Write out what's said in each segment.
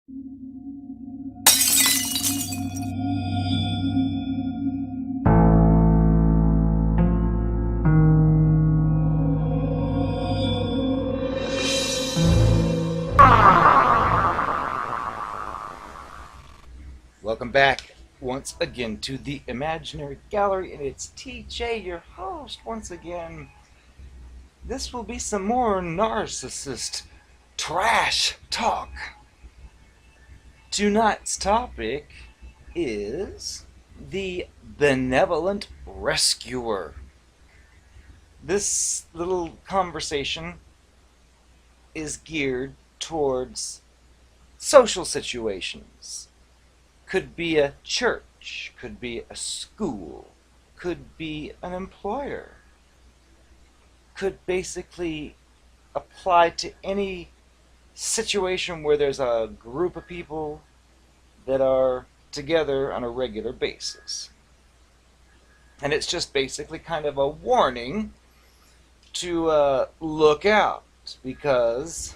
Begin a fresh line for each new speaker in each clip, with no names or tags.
Welcome back once again to the Imaginary Gallery, and it's TJ, your host, once again. This will be some more narcissist trash talk. Tonight's topic is the Benevolent Rescuer. This little conversation is geared towards social situations. Could be a church, could be a school, could be an employer, could basically apply to any situation where there's a group of people that are together on a regular basis. And it's just basically kind of a warning to look out, because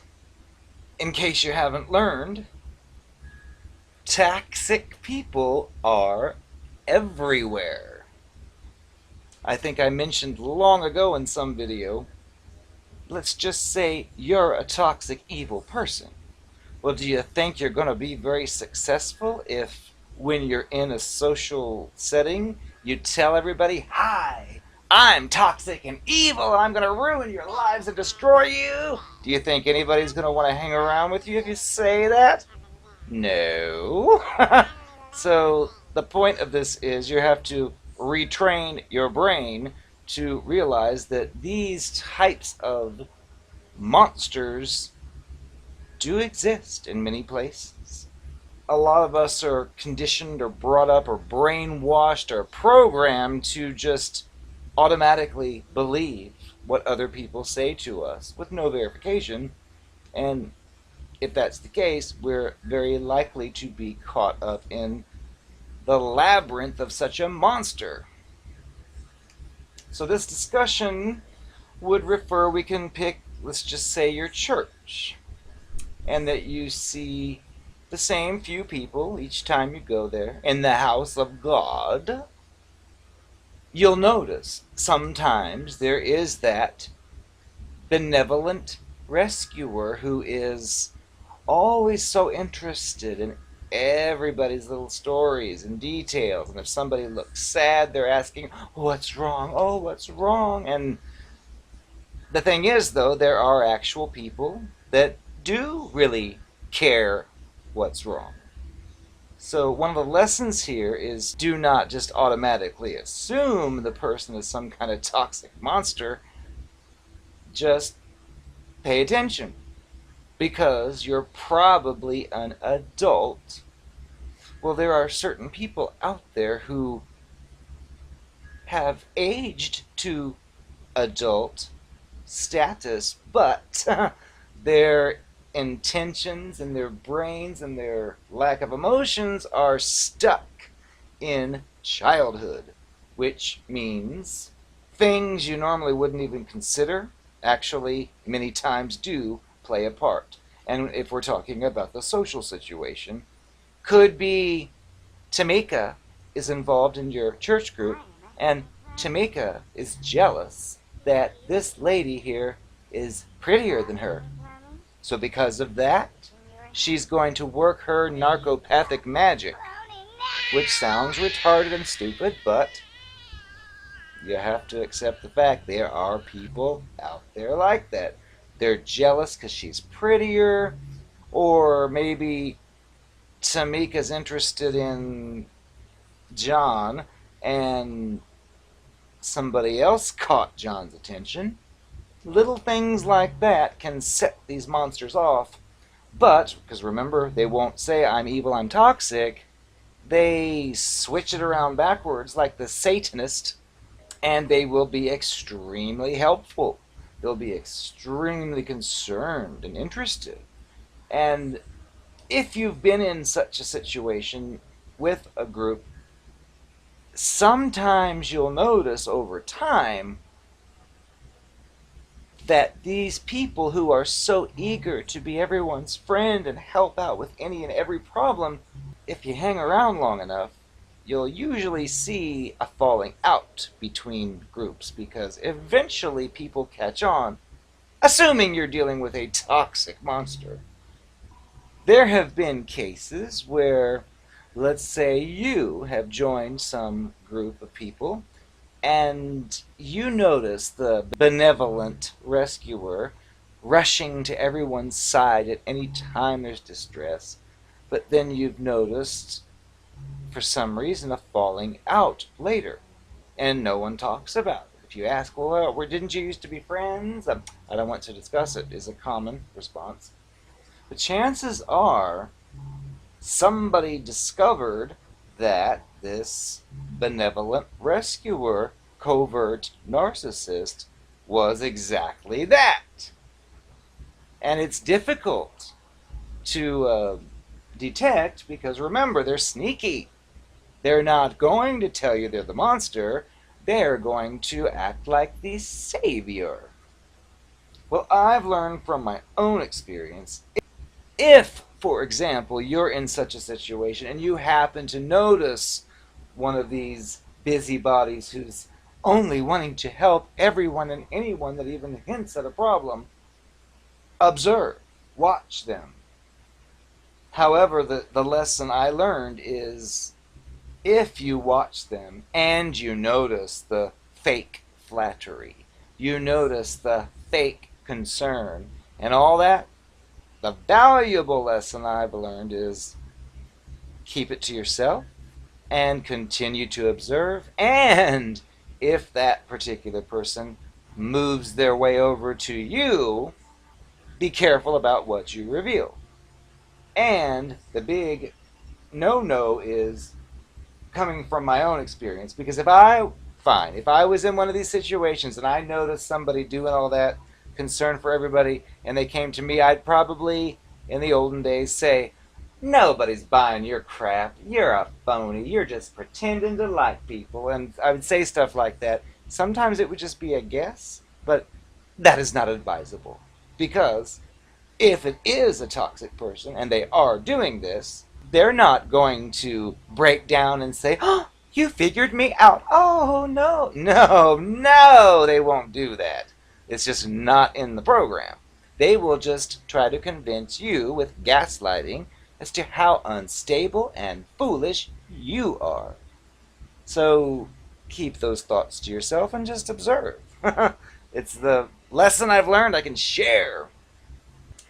in case you haven't learned, toxic people are everywhere. I think I mentioned long ago in some video, let's just say you're a toxic, evil person. Well, do you think you're going to be very successful if, when you're in a social setting, you tell everybody, "Hi, I'm toxic and evil, and I'm going to ruin your lives and destroy you"? Do you think anybody's going to want to hang around with you if you say that? No. So the point of this is you have to retrain your brain to realize that these types of monsters do exist in many places. A lot of us are conditioned or brought up or brainwashed or programmed to just automatically believe what other people say to us with no verification, and if that's the case, we're very likely to be caught up in the labyrinth of such a monster. So this discussion would refer, we can pick, let's just say, your church, and that you see the same few people each time you go there in the house of God. You'll notice sometimes there is that benevolent rescuer who is always so interested in everybody's little stories and details, and if somebody looks sad, they're asking, "What's wrong? Oh, what's wrong?" And the thing is, though, there are actual people that do really care what's wrong. So one of the lessons here is, do not just automatically assume the person is some kind of toxic monster. Just pay attention, because you're probably an adult. Well, there are certain people out there who have aged to adult status, but their intentions and their brains and their lack of emotions are stuck in childhood, which means things you normally wouldn't even consider actually many times do play a part. And if we're talking about the social situation, could be Tamika is involved in your church group, and Tamika is jealous that this lady here is prettier than her. So because of that, she's going to work her narcopathic magic, which sounds retarded and stupid, but you have to accept the fact there are people out there like that. They're jealous because she's prettier, or maybe Tamika's interested in John and somebody else caught John's attention. Little things like that can set these monsters off. But, because remember, they won't say, "I'm evil, I'm toxic." They switch it around backwards like the Satanist, and they will be extremely helpful. They'll be extremely concerned and interested. And if you've been in such a situation with a group, sometimes you'll notice over time that these people who are so eager to be everyone's friend and help out with any and every problem, if you hang around long enough, you'll usually see a falling out between groups because eventually people catch on, assuming you're dealing with a toxic monster. There have been cases where, let's say you have joined some group of people and you notice the benevolent rescuer rushing to everyone's side at any time there's distress, but then you've noticed, for some reason, a falling out later, and no one talks about it. If you ask, well, didn't you used to be friends? I don't want to discuss it, is a common response. The chances are somebody discovered that this benevolent rescuer, covert narcissist, was exactly that. And it's difficult to detect because, remember, they're sneaky. They're not going to tell you they're the monster. They're going to act like the savior. Well, I've learned from my own experience, if, for example, you're in such a situation and you happen to notice one of these busybodies who's only wanting to help everyone and anyone that even hints at a problem, observe, watch them. However, the lesson I learned is, if you watch them and you notice the fake flattery, you notice the fake concern and all that, the valuable lesson I've learned is keep it to yourself and continue to observe. And if that particular person moves their way over to you, be careful about what you reveal. And the big no-no is coming from my own experience, because if I was in one of these situations and I noticed somebody doing all that concern for everybody and they came to me, I'd probably, in the olden days, say, nobody's buying your crap, you're a phony, you're just pretending to like people. And I would say stuff like that. Sometimes it would just be a guess, but that is not advisable, because if it is a toxic person and they are doing this, they're not going to break down and say, oh, you figured me out. Oh, no, no, no, they won't do that. It's just not in the program. They will just try to convince you with gaslighting as to how unstable and foolish you are. So keep those thoughts to yourself and just observe. It's the lesson I've learned I can share.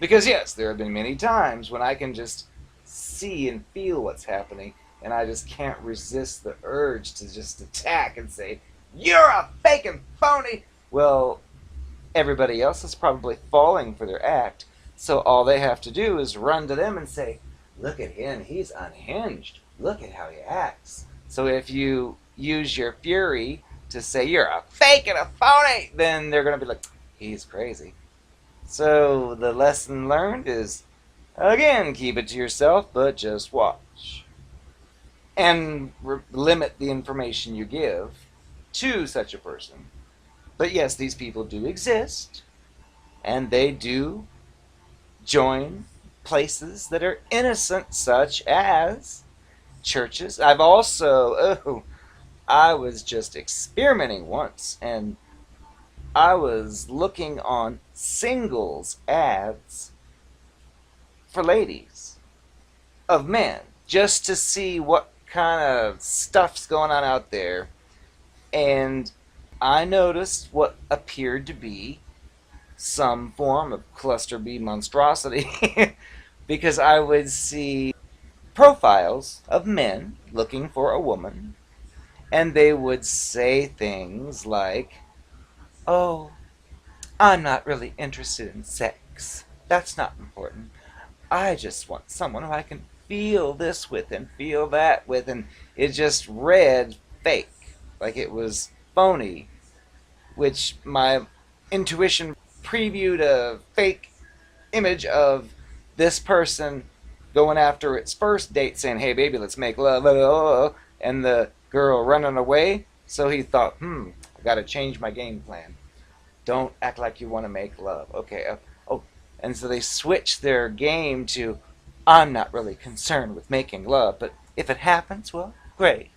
Because yes, there have been many times when I can just see and feel what's happening, and I just can't resist the urge to just attack and say, you're a fake and phony. Well, everybody else is probably falling for their act, so all they have to do is run to them and say, look at him, he's unhinged. Look at how he acts. So if you use your fury to say you're a fake and a phony, then they're going to be like, he's crazy. So the lesson learned is, again, keep it to yourself, but just watch. And limit the information you give to such a person. But yes, these people do exist, and they do join places that are innocent, such as churches. I was just experimenting once, and I was looking on singles ads for ladies of men, just to see what kind of stuff's going on out there. And I noticed what appeared to be some form of cluster B monstrosity because I would see profiles of men looking for a woman, and they would say things like, oh, I'm not really interested in sex. That's not important. I just want someone who I can feel this with and feel that with, and it just read fake, like it was phony, which my intuition previewed a fake image of this person going after its first date saying, hey baby, let's make love, and the girl running away. So he thought, I gotta change my game plan. Don't act like you want to make love. Okay. Oh, and so they switch their game to, I'm not really concerned with making love, but if it happens, well, great.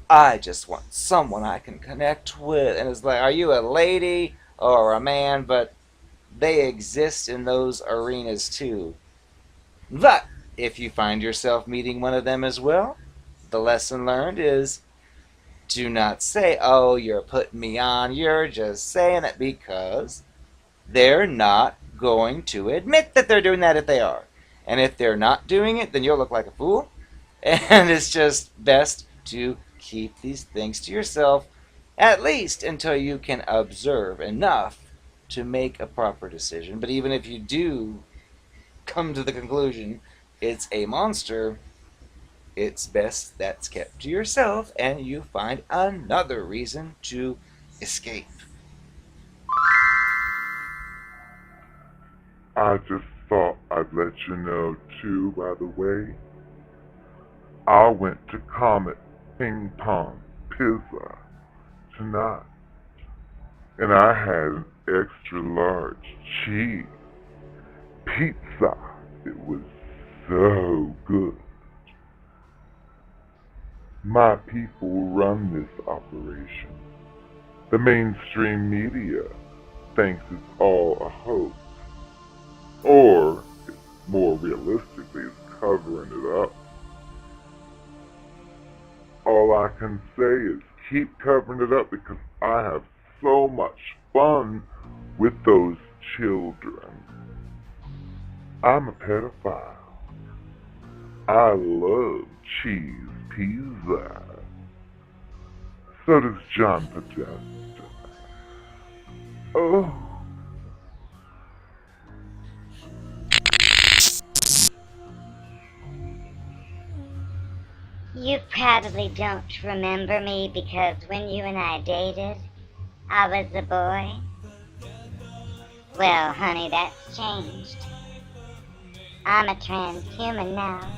I just want someone I can connect with. And it's like, are you a lady or a man? But they exist in those arenas too. But if you find yourself meeting one of them as well, the lesson learned is, do not say, oh, you're putting me on. You're just saying it, because they're not going to admit that they're doing that if they are. And if they're not doing it, then you'll look like a fool. And it's just best to keep these things to yourself, at least until you can observe enough to make a proper decision. But even if you do come to the conclusion it's a monster, it's best that's kept to yourself and you find another reason to escape.
I just thought I'd let you know too, by the way. I went to Comet Ping Pong Pizza tonight, and I had an extra large cheese pizza. It was so good. My people run this operation. The mainstream media thinks it's all a hoax, or, more realistically, is covering it up. All I can say is keep covering it up, because I have so much fun with those children. I'm a pedophile. I love cheese pizza. So does John Podesta. Oh.
You probably don't remember me because when you and I dated, I was a boy. Well, honey, that's changed. I'm a transhuman now.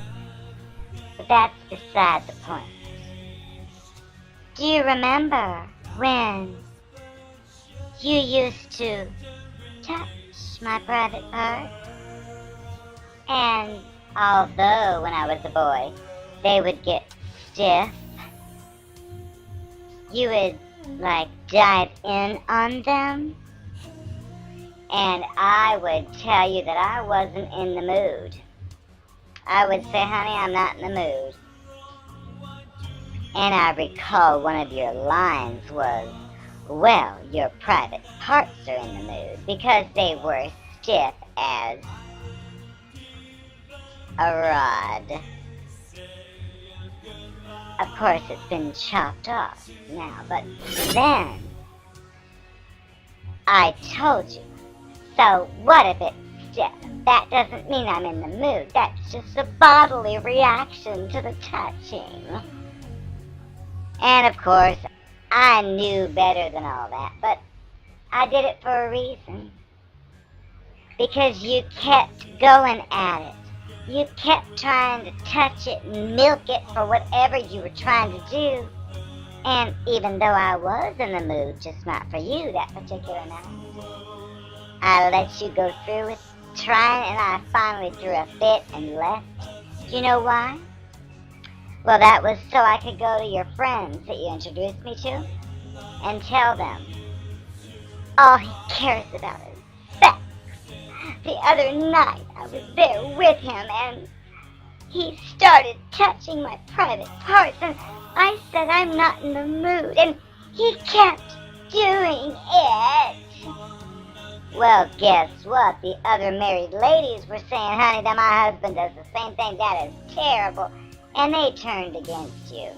But that's beside the point. Do you remember when you used to touch my private parts? And although when I was a boy, they would get stiff, you would, dive in on them, and I would tell you that I wasn't in the mood. I would say, honey, I'm not in the mood. And I recall one of your lines was, well, your private parts are in the mood, because they were stiff as a rod. Of course, it's been chopped off now, but then I told you. So what if it's stiff? That doesn't mean I'm in the mood. That's just a bodily reaction to the touching. And of course, I knew better than all that, but I did it for a reason. Because you kept going at it. You kept trying to touch it and milk it for whatever you were trying to do. And even though I was in the mood, just not for you that particular night, I let you go through with trying, and I finally threw a fit and left. Do you know why? Well, that was so I could go to your friends that you introduced me to and tell them all he cares about is sex. The other night I was there with him and he started touching my private parts, and I said I'm not in the mood, and he kept doing it. Well, guess what? The other married ladies were saying, honey, that my husband does the same thing. That is terrible. And they turned against you.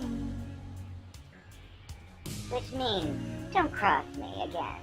Which means, don't cross me again.